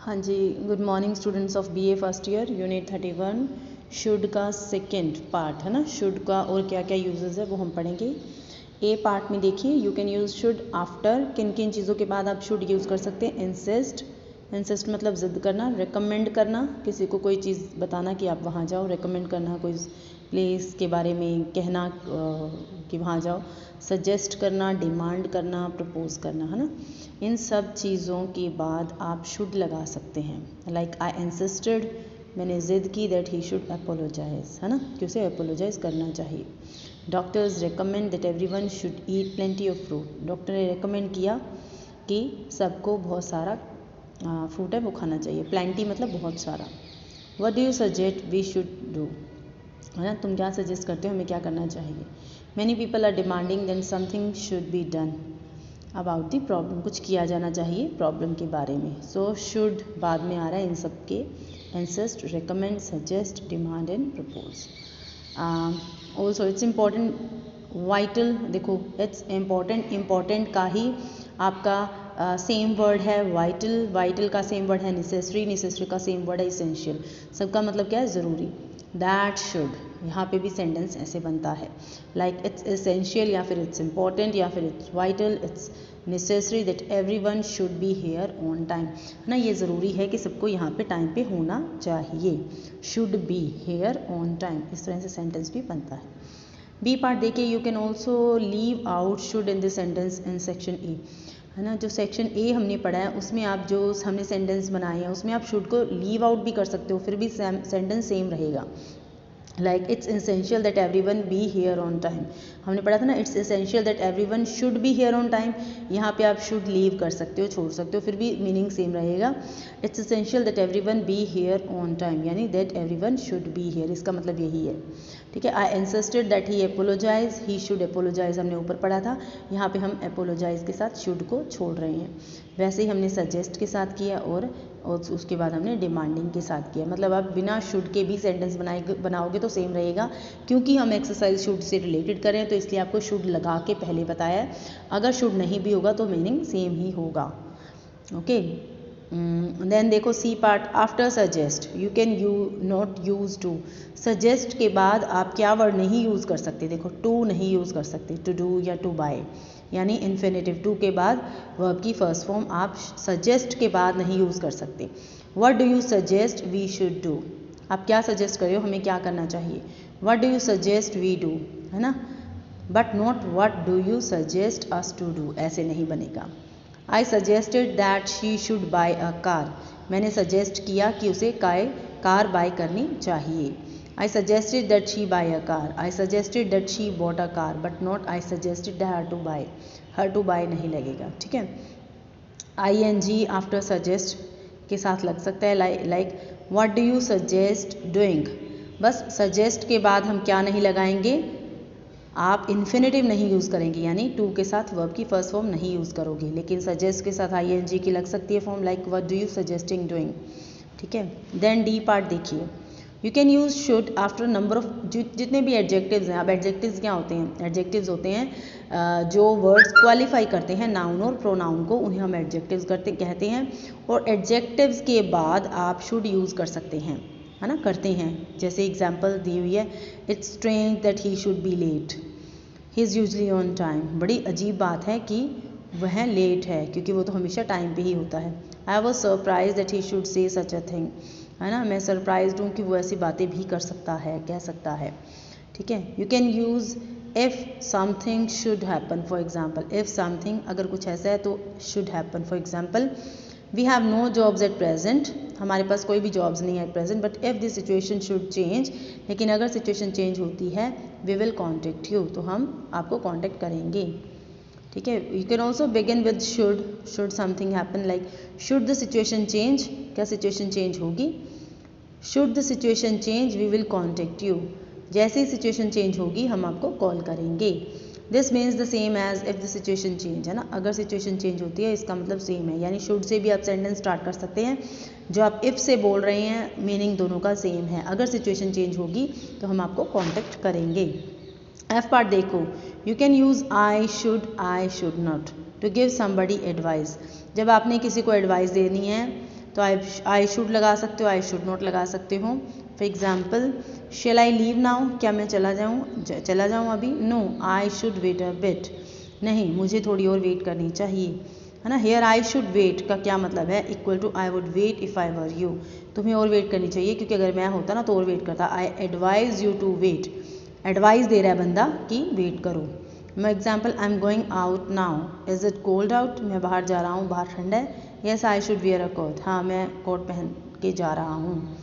हाँ जी, good morning students of BA first year unit 31 should का सेकंड पार्ट है ना। शुड का और क्या क्या यूजेस है वो हम पढ़ेंगे। ए पार्ट में देखिए, you can use should after, किन किन चीज़ों के बाद आप शुड यूज़ कर सकते हैं। इंसिस्ट, इंसिस्ट मतलब ज़िद करना। रिकमेंड करना, किसी को कोई चीज़ बताना कि आप वहाँ जाओ। रिकमेंड करना, कोई प्लेस के बारे में कहना कि वहाँ जाओ। सजेस्ट करना, डिमांड करना, प्रपोज करना, है ना। इन सब चीज़ों के बाद आप शुड लगा सकते हैं। लाइक आई इंसिस्टेड, मैंने ज़िद की दैट ही शुड अपोलोजाइज, है ना, कि उसे अपोलोजाइज करना चाहिए। Doctors recommend that everyone should eat plenty of fruit, doctor ने रिकमेंड किया कि सबको बहुत सारा फ्रूट है वो खाना चाहिए। प्लेंटी मतलब बहुत सारा। What do you suggest we should do, है ना, तुम क्या सजेस्ट करते हो हमें क्या करना चाहिए। Many people are demanding that something should be done about the problem, कुछ किया जाना चाहिए प्रॉब्लम के बारे में। सो शुड बाद में आ रहा है इन सब के। Insist, recommend, suggest, demand and propose. Also it's important, vital, देखो इट्स इम्पॉर्टेंट, इम्पॉर्टेंट का ही आपका सेम वर्ड है वाइटल, वाइटल का सेम वर्ड है नेसेसरी, नेसेसरी का सेम वर्ड है इसेंशियल। सबका मतलब क्या है, ज़रूरी। दैट शुड, यहाँ पे भी सेंटेंस ऐसे बनता है, लाइक इट्स एसेंशियल या फिर इट्स इम्पॉर्टेंट या फिर it's vital, it's necessary that everyone should be here on time, है ना। ये ज़रूरी है कि सबको यहाँ पे टाइम पे होना चाहिए। Should be here on time, इस तरह से सेंटेंस भी बनता है। बी पार्ट देखिए, you can also leave out should in this sentence in section A, है ना। जो सेक्शन ए हमने पढ़ा है उसमें आप जो हमने सेंटेंस बनाए हैं उसमें आप शुड को लीव आउट भी कर सकते हो, फिर भी सेंटेंस सेम रहेगा। Like it's essential that everyone be here on time, हमने पढ़ा था ना, it's essential that everyone should be here on time. यहाँ पे आप शुड लीव कर सकते हो, छोड़ सकते हो, फिर भी मीनिंग सेम रहेगा। It's essential that everyone be here on time, यानी that everyone should be here, इसका मतलब यही है। ठीक है। I insisted that he apologise, he should apologise हमने ऊपर पढ़ा था, यहाँ पे हम अपोलोजाइज के साथ शुड को छोड़ रहे हैं। वैसे ही हमने सजेस्ट के साथ किया और उसके बाद हमने डिमांडिंग के साथ किया। मतलब आप बिना शुड के भी सेंटेंस बनाओगे तो सेम रहेगा, क्योंकि हम एक्सरसाइज शुड से रिलेटेड कर रहे हैं तो इसलिए आपको शुड लगा के पहले बताया है। अगर शुड नहीं भी होगा तो मीनिंग सेम ही होगा। ओके। देन देखो C part, after suggest you can you not use to, suggest के बाद आप क्या वर्ड नहीं यूज़ कर सकते, देखो टू नहीं यूज़ कर सकते, टू डू या टू बाय, यानी इन्फिनेटिव टू के बाद वर्ब की फर्स्ट फॉर्म आप सजेस्ट के बाद नहीं यूज़ कर सकते। What do you suggest we should do, आप क्या सजेस्ट कर रहे हो हमें क्या करना चाहिए। What do you suggest we do, है ना, but not what do you suggest us to do, ऐसे नहीं बनेगा। I suggested that she should buy a car, मैंने सजेस्ट किया कि उसे कार बाय करनी चाहिए। I suggested that she buy a car. I suggested that she bought a car, but not I suggested her to buy. Her to buy नहीं लगेगा, ठीक है। ing after suggest के साथ लग सकता है, like what do you suggest doing, बस suggest के बाद हम क्या नहीं लगाएंगे, आप इन्फिनेटिव नहीं यूज़ करेंगे, यानी टू के साथ वर्ब की फर्स्ट फॉर्म नहीं यूज़ करोगे, लेकिन सजेस्ट के साथ ing की लग सकती है form, like what do you suggesting doing, ठीक है। देन डी पार्ट देखिए, you can use should after number of, जितने भी एडजेक्टिव्स हैं। अब एडजेक्टिव्स क्या होते हैं, एडजेक्टिव्स होते हैं जो वर्ड्स क्वालिफाई करते हैं नाउन और प्रोनाउन को, उन्हें हम एडजेक्टिव्स कहते हैं। और एडजेक्टिव्स के बाद आप शुड यूज़ कर सकते हैं, है ना, करते हैं। जैसे एग्जांपल दी हुई है, it's strange that he should be late, he is usually on time, बड़ी अजीब बात है कि वह लेट है क्योंकि वो तो हमेशा टाइम पे ही होता है। I was surprise that he should say such a thing, है ना, मैं सरप्राइज्ड हूँ कि वो ऐसी बातें भी कर सकता है, कह सकता है, ठीक है। You can use if something should happen, for example if something, अगर कुछ ऐसा है तो should happen. For example we have no jobs at present, हमारे पास कोई भी जॉब्स नहीं है at present, but if this situation should change, लेकिन अगर सिचुएशन चेंज होती है वी विल कॉन्टेक्ट यू, तो हम आपको कॉन्टेक्ट करेंगे, ठीक है। You can also begin with should something happen, like should the situation change, क्या सिचुएशन चेंज होगी, should the situation change we will contact you, जैसे ही सिचुएशन चेंज होगी हम आपको कॉल करेंगे। This means the same as if the situation change, है ना, अगर सिचुएशन चेंज होती है इसका मतलब सेम है, यानी शुड से भी आप सेंटेंस स्टार्ट कर सकते हैं। जो आप इफ़ से बोल रहे हैं मीनिंग दोनों का सेम है, अगर सिचुएशन चेंज होगी तो हम आपको कॉन्टेक्ट करेंगे। एफ पार्ट देखो, you can use I should not to give somebody advice, जब आपने किसी को एडवाइस देनी है तो आई शुड लगा सकते हो, आई शुड नॉट लगा सकते हो। For example, shall I leave now, क्या मैं चला जाऊँ अभी? No, I should wait a bit, नहीं मुझे थोड़ी और वेट करनी चाहिए, है ना। हेयर आई शुड वेट का क्या मतलब है? Equal to I would wait if I were you, तुम्हें और वेट करनी चाहिए क्योंकि अगर मैं होता ना तो और वेट करता। I advise you to wait, advice दे रहा है बंदा कि वेट करो। मैं example, I am going out now, is it cold out, मैं बाहर जा रहा हूँ, बाहर ठंड है। Yes I should wear a coat, हाँ मैं कोट पहन के जा रहा हूँ।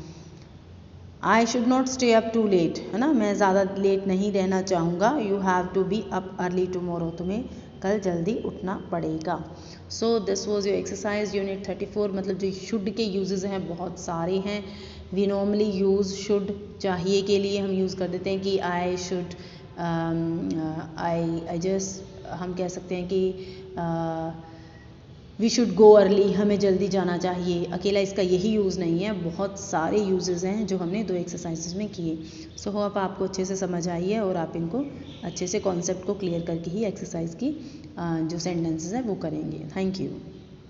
I should not stay up too late, है ना, मैं ज़्यादा लेट नहीं रहना चाहूँगा। You have to be up early tomorrow, तुम्हें कल जल्दी उठना पड़ेगा। So this was your exercise unit 34। मतलब जो शुड के यूजेस हैं बहुत सारे हैं। वी नॉर्मली यूज़ शुड, चाहिए के लिए हम यूज़ कर देते हैं कि आई शुड, आई जस्ट, हम कह सकते हैं कि वी शुड गो अर्ली, हमें जल्दी जाना चाहिए। अकेला इसका यही यूज़ नहीं है, बहुत सारे यूजेस हैं जो हमने 2 एक्सरसाइजेज में किए। सो होप आपको अच्छे से समझ आई है और आप इनको अच्छे से कॉन्सेप्ट को क्लियर करके ही एक्सरसाइज की जो सेंटेंसेस हैं वो करेंगे। Thank you.